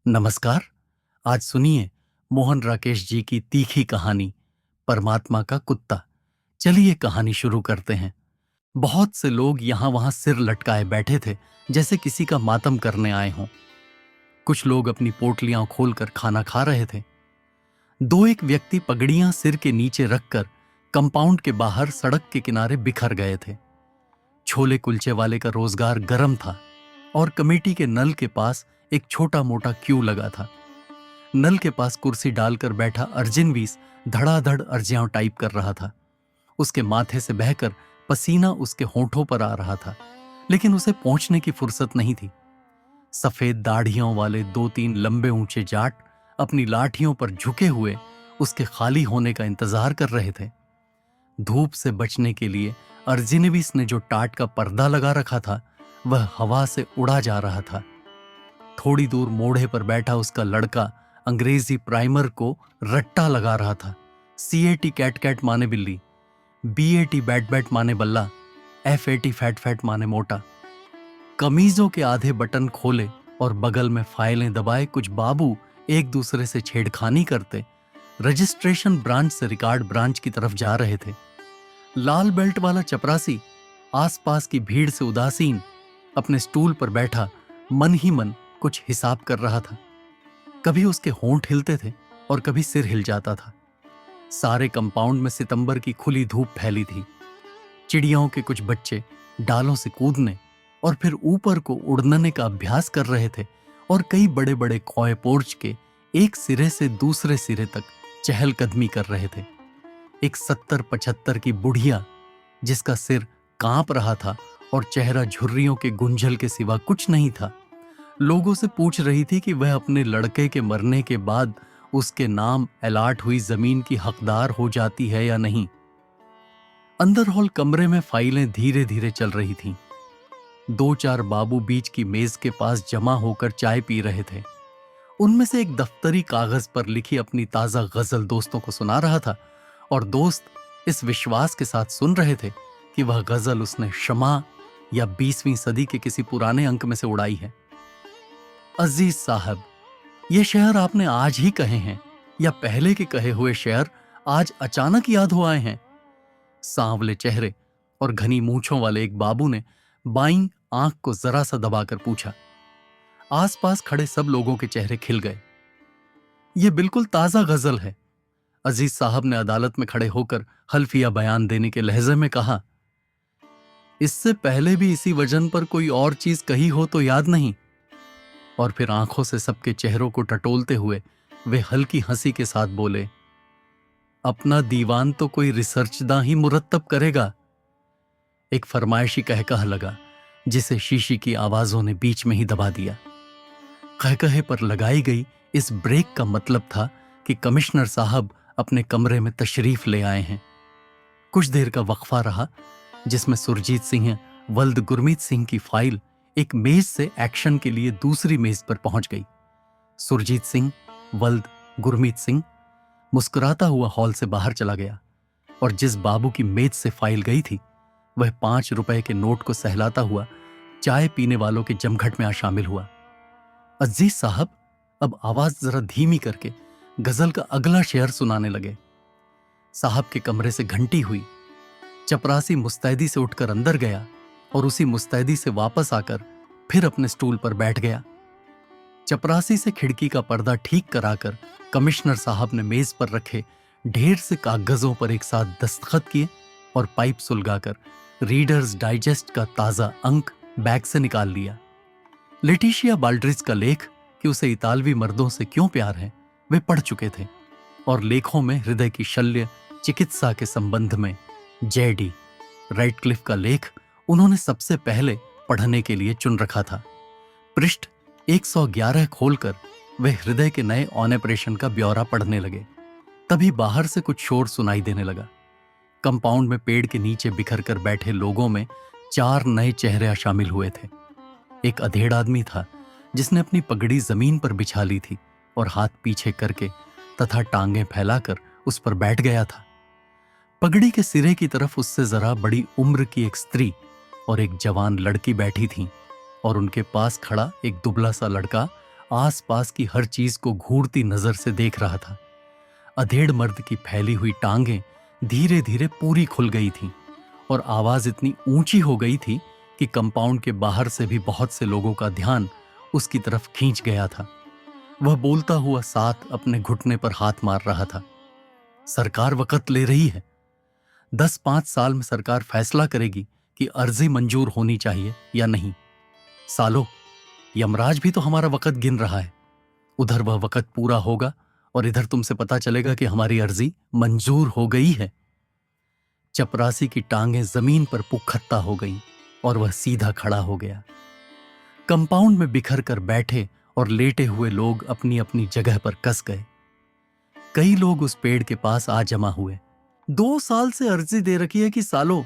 नमस्कार। आज सुनिए मोहन राकेश जी की तीखी कहानी परमात्मा का कुत्ता। चलिए कहानी शुरू करते हैं। बहुत से लोग यहां वहां सिर लटकाए बैठे थे, जैसे किसी का मातम करने आए हों। कुछ लोग अपनी पोटलियां खोलकर खाना खा रहे थे। दो एक व्यक्ति पगड़ियां सिर के नीचे रखकर कंपाउंड के बाहर सड़क के किनारे बिखर गए थे। छोले कुलचे वाले का रोजगार गर्म था और कमेटी के नल के पास एक छोटा मोटा क्यू लगा था। नल के पास कुर्सी डालकर बैठा अर्जिन बीस धड़ाधड़ अर्जियां टाइप कर रहा था। उसके माथे से बहकर पसीना उसके होठों पर आ रहा था, लेकिन उसे पहुंचने की फुर्सत नहीं थी। सफेद दाढ़ियों वाले दो तीन लंबे ऊंचे जाट अपनी लाठियों पर झुके हुए उसके खाली होने का इंतजार कर रहे थे। धूप से बचने के लिए अर्जिनविस ने जो टाट का पर्दा लगा रखा था, वह हवा से उड़ा जा रहा था। थोड़ी दूर मोढ़े पर बैठा उसका लड़का अंग्रेजी प्राइमर को रट्टा लगा रहा था। CAT कैट कैट माने बिल्ली, BAT बैट बैट माने बल्ला, FAT फैट फैट माने मोटा। कमीजों के आधे बटन खोले और बगल में फाइलें दबाए कुछ बाबू एक दूसरे से छेड़खानी करते रजिस्ट्रेशन ब्रांच से रिकॉर्ड ब्रांच की तरफ जा रहे थे। लाल बेल्ट वाला चपरासी आसपास की भीड़ से उदासीन अपने स्टूल पर बैठा मन ही मन कुछ हिसाब कर रहा था। कभी उसके होंठ हिलते थे और कभी सिर हिल जाता था। सारे कंपाउंड में सितंबर की खुली धूप फैली थी। चिड़ियों के कुछ बच्चे डालों से कूदने और फिर ऊपर को उड़ने का अभ्यास कर रहे थे और कई बड़े बड़े कौए पोर्च के एक सिरे से दूसरे सिरे तक चहलकदमी कर रहे थे। एक 70-75 की बुढ़िया, जिसका सिर कांप रहा था और चेहरा झुर्रियों के गुंजल के सिवा कुछ नहीं था, लोगों से पूछ रही थी कि वह अपने लड़के के मरने के बाद उसके नाम अलाट हुई जमीन की हकदार हो जाती है या नहीं। अंदर हॉल कमरे में फाइलें धीरे धीरे चल रही थीं। 2-4 बाबू बीच की मेज के पास जमा होकर चाय पी रहे थे। उनमें से एक दफ्तरी कागज पर लिखी अपनी ताजा गजल दोस्तों को सुना रहा था और दोस्त इस विश्वास के साथ सुन रहे थे कि वह गजल उसने शमा या 20वीं सदी के किसी पुराने अंक में से उड़ाई है। अजीज साहब, ये शेर आपने आज ही कहे हैं या पहले के कहे हुए शेर आज अचानक याद हो आए हैं? सांवले चेहरे और घनी मूंछों वाले एक बाबू ने बाईं आंख को जरा सा दबाकर पूछा। आसपास खड़े सब लोगों के चेहरे खिल गए। यह बिल्कुल ताजा गजल है, अजीज साहब ने अदालत में खड़े होकर हल्फिया बयान देने के लहजे में कहा। इससे पहले भी इसी वजन पर कोई और चीज कही हो तो याद नहीं? और फिर आंखों से सबके चेहरों को टटोलते हुए वे हल्की हंसी के साथ बोले, अपना दीवान तो कोई रिसर्चदा ही मुरत्तब करेगा। एक फरमाइशी कहकह लगा, जिसे शीशी की आवाजों ने बीच में ही दबा दिया। कहकहे पर लगाई गई इस ब्रेक का मतलब था कि कमिश्नर साहब अपने कमरे में तशरीफ ले आए हैं। कुछ देर का वक्फा रहा, जिसमें सुरजीत सिंह वल्द गुरमीत सिंह की फाइल एक मेज से एक्शन के लिए दूसरी मेज पर पहुंच गई। सुरजीत सिंह वल्द गुरमीत सिंह मुस्कुराता हुआ हॉल से बाहर चला गया और जिस बाबू की मेज से फाइल गई थी, वह 5 रुपए के नोट को सहलाता हुआ चाय पीने वालों के जमघट में आ शामिल हुआ। अजीज साहब अब आवाज जरा धीमी करके गजल का अगला शेर सुनाने लगे। साहब के कमरे से घंटी हुई। चपरासी मुस्तैदी से उठकर अंदर गया और उसी मुस्तैदी से वापस आकर फिर अपने स्टूल पर बैठ गया। चपरासी से खिड़की का पर्दा ठीक कराकर कमिश्नर साहब ने मेज पर रखे ढेर से कागजों पर एक साथ दस्तखत किए और पाइप सुलगाकर रीडर्स डाइजेस्ट का ताजा अंक बैग से निकाल लिया। लेटिशिया बाल्ड्रिज का लेख कि उसे इतालवी मर्दों से क्यों प्यार है, वे पढ़ चुके थे और लेखों में हृदय की शल्य चिकित्सा के संबंध में JD राइटक्लिफ का लेख उन्होंने सबसे पहले पढ़ने के लिए चुन रखा था। पृष्ठ 111 खोलकर वे हृदय के नए ऑपरेशन का ब्यौरा पढ़ने लगे। तभी बाहर से कुछ शोर सुनाई देने लगा। कंपाउंड में पेड़ के नीचे बिखर कर बैठे लोगों में 4 नए चेहरे शामिल हुए थे। एक अधेड़ आदमी था जिसने अपनी पगड़ी जमीन पर बिछा ली थी और हाथ पीछे करके तथा टांगें फैलाकर उस पर बैठ गया था। पगड़ी के सिरे की तरफ उससे जरा बड़ी उम्र की एक स्त्री और एक जवान लड़की बैठी थी और उनके पास खड़ा एक दुबला सा लड़का आसपास की हर चीज को घूरती नजर से देख रहा था। अधेड़ मर्द की फैली हुई टांगें धीरे धीरे पूरी खुल गई थीं और आवाज इतनी ऊंची हो गई थी कि कंपाउंड के बाहर से भी बहुत से लोगों का ध्यान उसकी तरफ खींच गया था। वह बोलता हुआ साथ अपने घुटने पर हाथ मार रहा था। सरकार वक़्त ले रही है। 10-5 साल में सरकार फैसला करेगी कि अर्जी मंजूर होनी चाहिए या नहीं। सालो, यमराज भी तो हमारा वक़्त गिन रहा है। उधर वह वक़्त पूरा होगा और इधर तुमसे पता चलेगा कि हमारी अर्जी मंजूर हो गई है। चपरासी की टांगें जमीन पर पुख्ता हो गईं और वह सीधा खड़ा हो गया। कंपाउंड में बिखर कर बैठे और लेटे हुए लोग अपनी अपनी जगह पर कस गए। कई लोग उस पेड़ के पास आ जमा हुए। 2 साल से अर्जी दे रखी है कि सालो,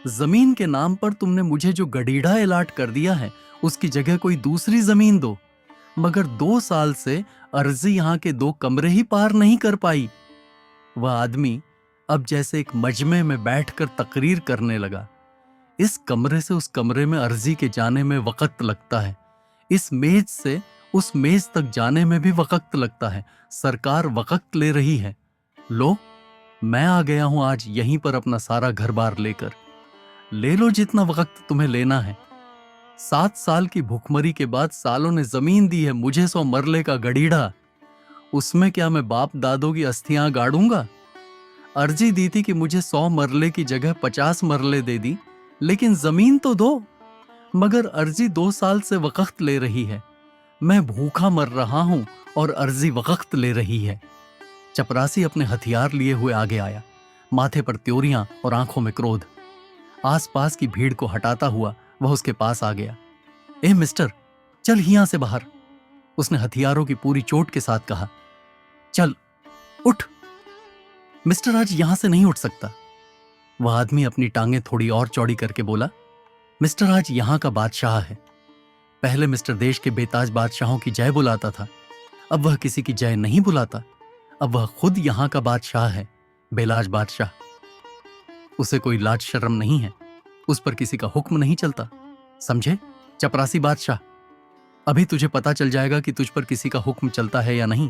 जमीन के नाम पर तुमने मुझे जो गडीढ़ा अलाट कर दिया है उसकी जगह कोई दूसरी जमीन दो, मगर 2 साल से अर्जी यहां के 2 कमरे ही पार नहीं कर पाई। वह आदमी अब जैसे एक मजमे में बैठकर तकरीर करने लगा। इस कमरे से उस कमरे में अर्जी के जाने में वक्त लगता है, इस मेज से उस मेज तक जाने में भी वक्त लगता है। सरकार वक्त ले रही है। लो, मैं आ गया हूं आज यहीं पर अपना सारा घर बार लेकर। ले लो जितना वक्त तुम्हें लेना है। 7 साल की भूखमरी के बाद सालों ने जमीन दी है मुझे 100 मरले का गडीढ़ा। उसमें क्या मैं बाप दादों की अस्थियां गाड़ूंगा? अर्जी दी थी कि मुझे 100 मरले की जगह 50 मरले दे दी, लेकिन जमीन तो दो। मगर अर्जी 2 साल से वक्त ले रही है। मैं भूखा मर रहा हूं और अर्जी वक्त ले रही है। चपरासी अपने हथियार लिए हुए आगे आया, माथे पर त्योरियां और आंखों में क्रोध। आसपास की भीड़ को हटाता हुआ वह उसके पास आ गया। ए मिस्टर, चल हियां से बाहर, उसने हथियारों की पूरी चोट के साथ कहा। चल उठ। मिस्टर आज यहां से नहीं उठ सकता। वह आदमी अपनी टांगें थोड़ी और चौड़ी करके बोला। मिस्टर आज यहां का बादशाह है। पहले मिस्टर देश के बेताज बादशाहों की जय बुलाता था, अब वह किसी की जय नहीं बुलाता। अब वह खुद यहां का बादशाह है, बेलाज बादशाह। उसे कोई लाज शर्म नहीं है, उस पर किसी का हुक्म नहीं चलता। समझे चपरासी बादशाह? अभी तुझे पता चल जाएगा कि तुझ पर किसी का हुक्म चलता है या नहीं।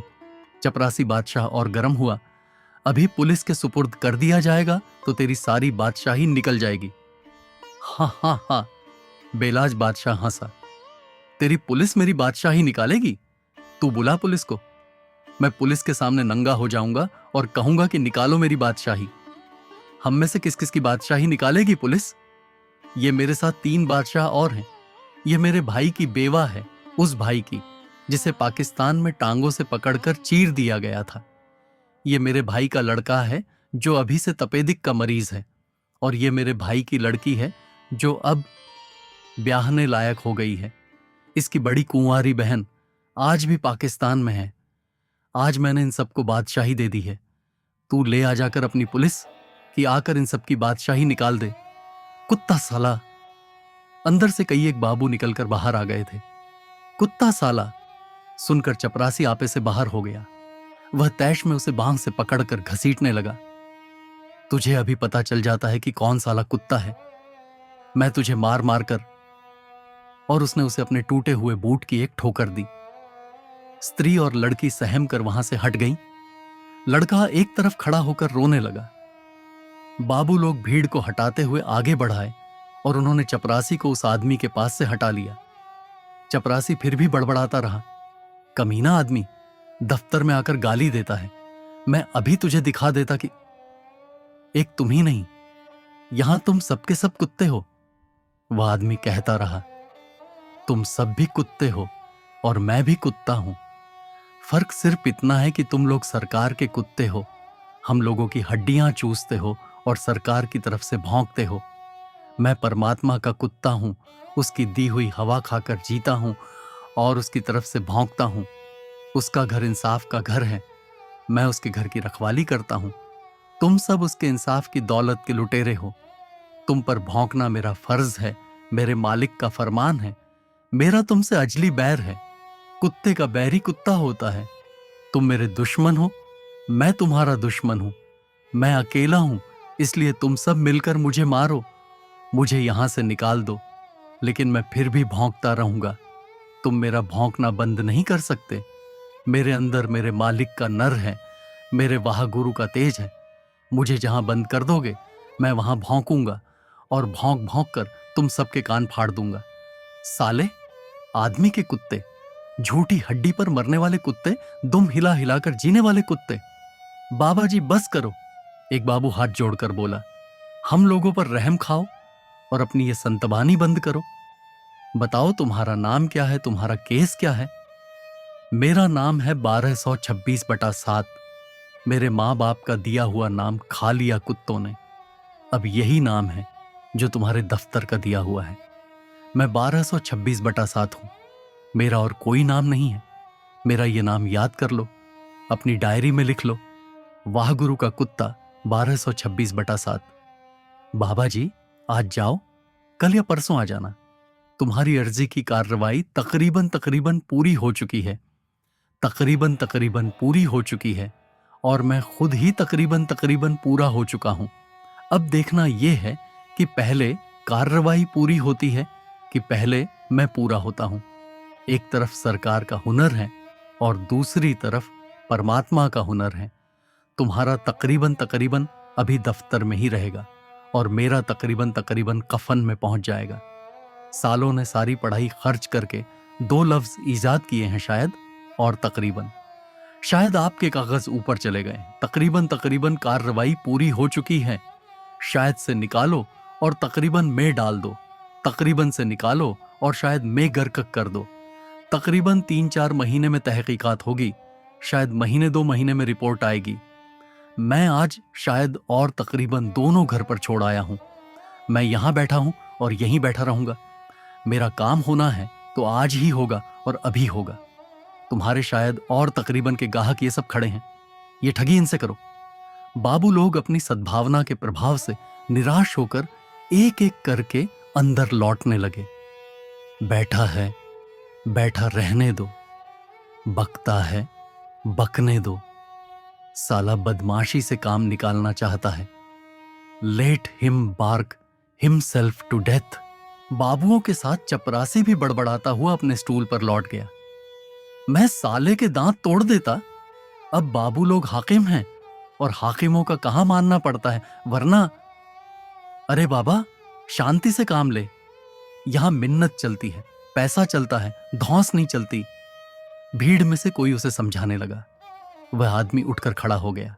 चपरासी बादशाह और गर्म हुआ। अभी पुलिस के सुपुर्द कर दिया जाएगा तो तेरी सारी बादशाही निकल जाएगी। हाँ हाँ हाँ, बेलाज बादशाह हंसा। तेरी पुलिस मेरी बादशाही निकालेगी? तू बुला पुलिस को। मैं पुलिस के सामने नंगा हो जाऊंगा और कहूंगा कि निकालो मेरी बादशाही। हम में से किस किस की बादशाही निकालेगी पुलिस? ये मेरे साथ 3 बादशाह और हैं। ये मेरे भाई की बेवा है, उस भाई की जिसे पाकिस्तान में टांगों से पकड़कर चीर दिया गया था। ये मेरे भाई का लड़का है जो अभी से तपेदिक का मरीज है, और ये मेरे भाई की लड़की है जो अब ब्याहने लायक हो गई है। इसकी बड़ी कुंवारी बहन आज भी पाकिस्तान में है। आज मैंने इन सबको बादशाही दे दी है। तू ले आ जाकर अपनी पुलिस कि आकर इन सबकी बादशाही निकाल दे। कुत्ता साला! अंदर से कई एक बाबू निकलकर बाहर आ गए थे। कुत्ता साला! सुनकर चपरासी आपे से बाहर हो गया। वह तैश में उसे बांह से पकड़कर घसीटने लगा। तुझे अभी पता चल जाता है कि कौन साला कुत्ता है। मैं तुझे मार मार कर। और उसने उसे अपने टूटे हुए बूट की एक ठोकर दी। स्त्री और लड़की सहम कर वहां से हट गईं। लड़का एक तरफ खड़ा होकर रोने लगा। बाबू लोग भीड़ को हटाते हुए आगे बढ़ाए और उन्होंने चपरासी को उस आदमी के पास से हटा लिया। चपरासी फिर भी बड़बड़ाता रहा। कमीना आदमी दफ्तर में आकर गाली देता है। मैं अभी तुझे दिखा देता कि एक तुम ही नहीं, यहां तुम सबके सब कुत्ते हो। वह आदमी कहता रहा। तुम सब भी कुत्ते हो और मैं भी कुत्ता हूं। फर्क सिर्फ इतना है कि तुम लोग सरकार के कुत्ते हो, हम लोगों की हड्डियां चूसते हो और सरकार की तरफ से भौंकते हो। मैं परमात्मा का कुत्ता हूं, उसकी दी हुई हवा खाकर जीता हूं और उसकी तरफ से भौंकता हूं। उसका घर इंसाफ का घर है, मैं उसके घर की रखवाली करता हूं। तुम सब उसके इंसाफ की दौलत के लुटेरे हो। तुम पर भौंकना मेरा फर्ज है, मेरे मालिक का फरमान है। मेरा तुमसे अजली बैर है। कुत्ते का बैरी कुत्ता होता है। तुम मेरे दुश्मन हो, मैं तुम्हारा दुश्मन हूं। मैं अकेला हूं, इसलिए तुम सब मिलकर मुझे मारो, मुझे यहां से निकाल दो, लेकिन मैं फिर भी भौंकता रहूंगा। तुम मेरा भौंकना बंद नहीं कर सकते। मेरे अंदर मेरे मालिक का नर है, मेरे वाह गुरु का तेज है। मुझे जहां बंद कर दोगे मैं वहां भौंकूंगा और भौंक भौंक कर तुम सबके कान फाड़ दूंगा। साले, आदमी के कुत्ते, झूठी हड्डी पर मरने वाले कुत्ते, दुम हिला हिलाकर जीने वाले कुत्ते। बाबा जी बस करो, एक बाबू हाथ जोड़कर बोला। हम लोगों पर रहम खाओ और अपनी ये संतबानी बंद करो। बताओ तुम्हारा नाम क्या है, तुम्हारा केस क्या है? मेरा नाम है 1226/7। मेरे माँ बाप का दिया हुआ नाम खा लिया कुत्तों ने। अब यही नाम है जो तुम्हारे दफ्तर का दिया हुआ है। मैं 1226/7 हूं। मेरा और कोई नाम नहीं है। मेरा ये नाम याद कर लो, अपनी डायरी में लिख लो, वाह गुरु का कुत्ता 1226/7। बाबा जी आज जाओ, कल या परसों आ जाना। तुम्हारी अर्जी की कार्रवाई तकरीबन तकरीबन पूरी हो चुकी है। तकरीबन तकरीबन पूरी हो चुकी है और मैं खुद ही तकरीबन तकरीबन पूरा हो चुका हूं। अब देखना यह है कि पहले कार्रवाई पूरी होती है कि पहले मैं पूरा होता हूं। एक तरफ सरकार का हुनर है और दूसरी तरफ परमात्मा का हुनर है। तुम्हारा तकरीबन तकरीबन अभी दफ्तर में ही रहेगा और मेरा तकरीबन तकरीबन कफन में पहुंच जाएगा। सालों ने सारी पढ़ाई खर्च करके 2 लफ्ज ईजाद किए हैं, शायद और तकरीबन। शायद आपके कागज ऊपर चले गए। तकरीबन तकरीबन कार्रवाई पूरी हो चुकी है। शायद से निकालो और तकरीबन में डाल दो। तकरीबन से निकालो और शायद में गरकक कर दो। तकरीबन 3-4 महीने में तहकीकात होगी। शायद महीने 2 महीने में रिपोर्ट आएगी। मैं आज शायद और तकरीबन दोनों घर पर छोड़ आया हूं। मैं यहां बैठा हूं और यहीं बैठा रहूंगा। मेरा काम होना है तो आज ही होगा और अभी होगा। तुम्हारे शायद और तकरीबन के गाहक ये सब खड़े हैं। ये ठगी इनसे करो। बाबू लोग अपनी सद्भावना के प्रभाव से निराश होकर एक एक करके अंदर लौटने लगे। बैठा है, बैठा रहने दो। बकता है, बकने दो। साला बदमाशी से काम निकालना चाहता है। Let him bark himself to death. बाबुओं के साथ चपरासी भी बड़बड़ाता हुआ अपने स्टूल पर लौट गया। मैं साले के दांत तोड़ देता। अब बाबू लोग हाकिम हैं और हाकिमों का कहां मानना पड़ता है, वरना। अरे बाबा, शांति से काम ले। यहां मिन्नत चलती है, पैसा चलता है, धौंस नहीं चलती। भीड़ में से कोई उसे समझाने लगा। वह आदमी उठकर खड़ा हो गया।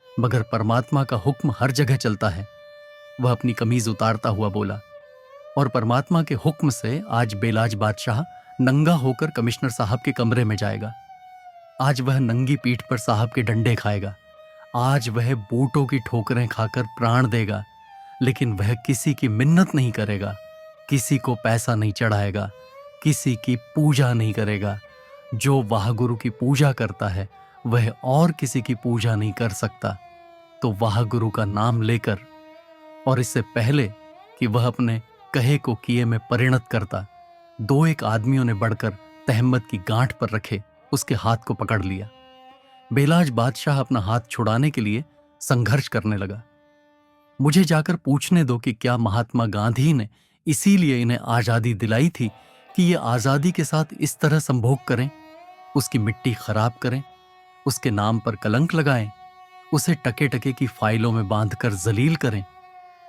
मगर परमात्मा का हुक्म हर जगह चलता है। वह अपनी कमीज उतारता हुआ बोला। और परमात्मा के हुक्म से आज बेलाज बादशाह नंगा होकर कमिश्नर साहब के कमरे में जाएगा। आज वह नंगी पीठ पर साहब के डंडे खाएगा। आज वह बूटों की ठोकरें खाकर प्राण देगा। लेकिन वह किसी की मिन्नत नहीं करेगा, किसी को पैसा नहीं चढ़ाएगा, किसी की पूजा नहीं करेगा। जो वाह गुरु की पूजा करता है वह और किसी की पूजा नहीं कर सकता। तो वाह गुरु का नाम लेकर और इससे पहले कि वह अपने कहे को किए में परिणत करता, 2-1 आदमियों ने बढ़कर तहम्मद की गांठ पर रखे उसके हाथ को पकड़ लिया। बेलाज बादशाह अपना हाथ छुड़ाने के लिए संघर्ष करने लगा। मुझे जाकर पूछने दो कि क्या महात्मा गांधी ने इसीलिए इन्हें आजादी दिलाई थी कि ये आजादी के साथ इस तरह संभोग करें, उसकी मिट्टी खराब करें, उसके नाम पर कलंक लगाएं, उसे टके टके की फाइलों में बांधकर जलील करें,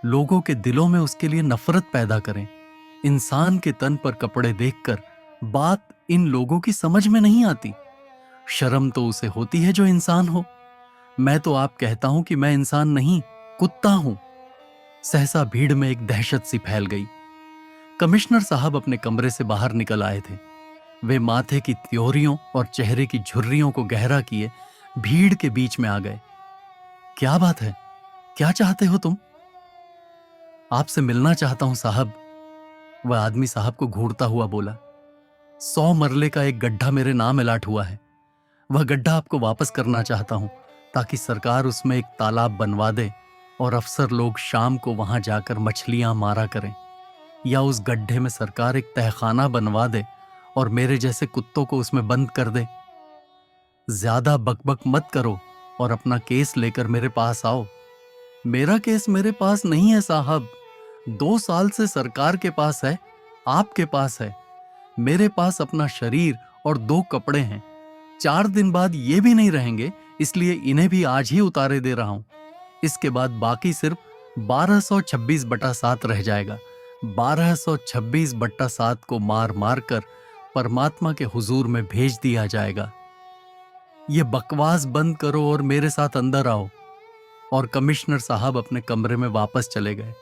लोगों के दिलों में उसके लिए नफरत पैदा करें। इंसान के तन पर कपड़े देखकर बात इन लोगों की समझ में नहीं आती। शर्म तो उसे होती है जो इंसान हो। मैं तो आप कहता हूं कि मैं इंसान नहीं, कुत्ता हूं। सहसा भीड़ में एक दहशत सी फैल गई। कमिश्नर साहब अपने कमरे से बाहर निकल आए थे। वे माथे की त्योरियों और चेहरे की झुर्रियों को गहरा किए भीड़ के बीच में आ गए। क्या बात है, क्या चाहते हो तुम? आपसे मिलना चाहता हूं साहब, वह आदमी साहब को घूरता हुआ बोला। 100 मरले का एक गड्ढा मेरे नाम अलाट हुआ है। वह गड्ढा आपको वापस करना चाहता हूं ताकि सरकार उसमें एक तालाब बनवा दे और अफसर लोग शाम को वहां जाकर मछलियां मारा करें। या उस गड्ढे में सरकार एक तहखाना बनवा दे और मेरे जैसे कुत्तों को उसमें बंद कर दे। ज्यादा बकबक मत करो और अपना केस लेकर मेरे पास आओ। मेरा केस मेरे पास नहीं है साहब, 2 साल से सरकार के पास है, आपके पास है। मेरे पास अपना शरीर और 2 कपड़े हैं। 4 दिन बाद ये भी नहीं रहेंगे, इसलिए इन्हें भी आज ही उतारे दे रहा हूं। इसके बाद बाकी सिर्फ 1226/7 रह जाएगा। 1226/7 को मार मार कर परमात्मा के हुजूर में भेज दिया जाएगा। ये बकवास बंद करो और मेरे साथ अंदर आओ। और कमिश्नर साहब अपने कमरे में वापस चले गए।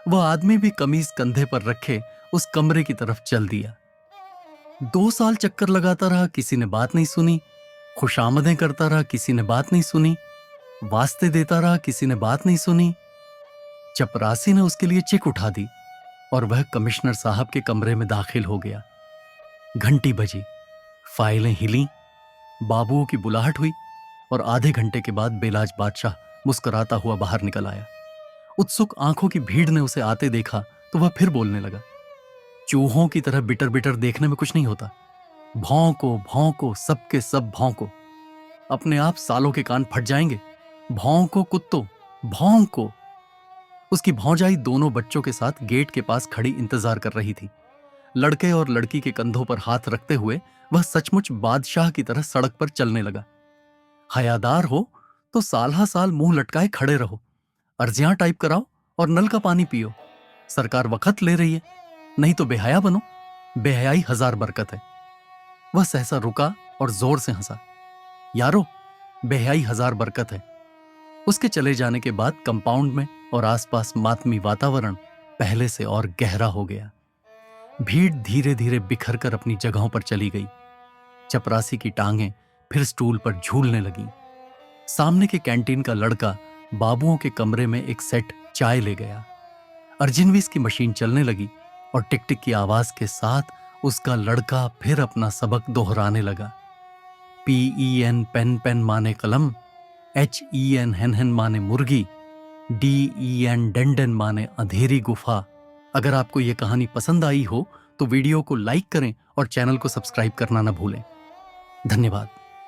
वह आदमी भी कमीज कंधे पर रखे उस कमरे की तरफ चल दिया। 2 साल चक्कर लगाता रहा, किसी ने बात नहीं सुनी। खुशामदें करता रहा, किसी ने बात नहीं सुनी। वास्ते देता रहा, किसी ने बात नहीं सुनी। चपरासी ने उसके लिए चिक उठा दी और वह कमिश्नर साहब के कमरे में दाखिल हो गया। घंटी बजी, फाइलें हिली, बाबुओं की बुलाहट हुई और आधे घंटे के बाद बेलाज बादशाह मुस्कुराता हुआ बाहर निकल आया। उत्सुक आंखों की भीड़ ने उसे आते देखा तो वह फिर बोलने लगा। चूहों की तरह बिटर बिटर देखने में कुछ नहीं होता। भौंको भौंको, सबके सब भौंको। अपने आप सालों के कान फट जाएंगे। भौंको कुत्तों, भौंको। उसकी भौजाई दोनों बच्चों के साथ गेट के पास खड़ी इंतजार कर रही थी। लड़के और लड़की के कंधों पर हाथ रखते हुए वह सचमुच बादशाह की तरह सड़क पर चलने लगा। हयादार हो तो साल हा साल मुंह लटकाए खड़े रहो, अर्जियां टाइप कराओ और नल का पानी पियो। सरकार वक्त ले रही है, नहीं तो बेहया बनो। बेहयाई 1000 बरकत है। वह सहसा रुका और जोर से हंसा। यारो, बेहयाई 1000 बरकत है। उसके चले जाने के बाद कंपाउंड में और आसपास मातमी वातावरण पहले से और गहरा हो गया। भीड़ धीरे धीरे बिखर कर अपनी जगहों पर चली गई। चपरासी की टांगें फिर स्टूल पर झूलने लगी। सामने के कैंटीन का लड़का बाबुओं के कमरे में एक सेट चाय ले गया। अर्जिनविस की मशीन चलने लगी और टिक टिक की आवाज के साथ उसका लड़का फिर अपना सबक दोहराने लगा। PEN पेन पेन माने कलम, HEN हेन हेन माने मुर्गी, DEN डेंडन माने अंधेरी गुफा। अगर आपको यह कहानी पसंद आई हो तो वीडियो को लाइक करें और चैनल को सब्सक्राइब करना न भूलें। धन्यवाद।